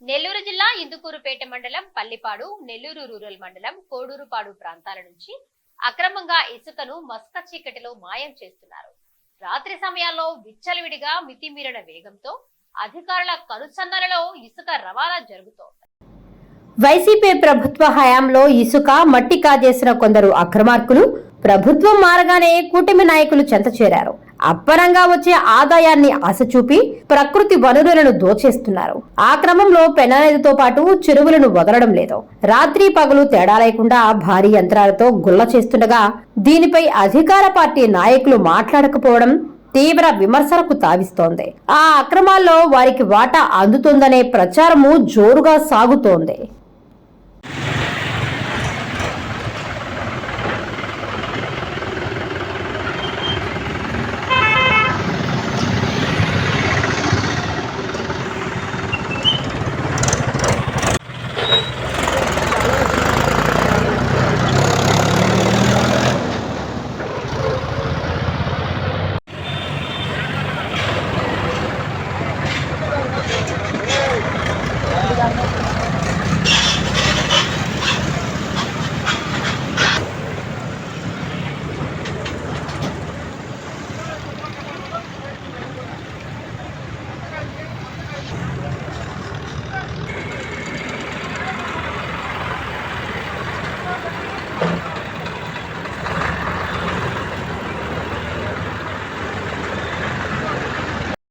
నెల్లూరు జిల్లా ఇందుకూరుపేట మండలం పల్లిపాడు, నెల్లూరు రూరల్ మండలం కోడూరుపాడు ప్రాంతాల నుంచి అక్రమంగా ఇసుకను మస్క చీకటిలో మాయం చేస్తున్నారు. రాత్రి సమయాల్లో విచ్చలవిడిగా మితిమీరిన వేగంతో అధికారుల కనుసన్నలలో ఇసుక రవాణా జరుగుతోంది. వైసీపీ ప్రభుత్వ హయాంలో ఇసుక మట్టి కాజేసిన కొందరు అక్రమార్కులు ప్రభుత్వం మారగానే కూటమి నాయకులు చెంత చేరారు. అప్పనంగా వచ్చే ఆదాయాన్ని ఆశ చూపి ప్రకృతి వనరులను దోచేస్తున్నారు. ఆ క్రమంలో పెనానదితో పాటు చెరువులను వదలడం లేదు. రాత్రి పగలు తేడా లేకుండా భారీ యంత్రాలతో గుల్ల చేస్తుండగా దీనిపై అధికార పార్టీ నాయకులు మాట్లాడకపోవడం తీవ్ర విమర్శలకు తావిస్తోంది. ఆ అక్రమాల్లో వారికి వాటా అందుతుందనే ప్రచారము జోరుగా సాగుతోంది.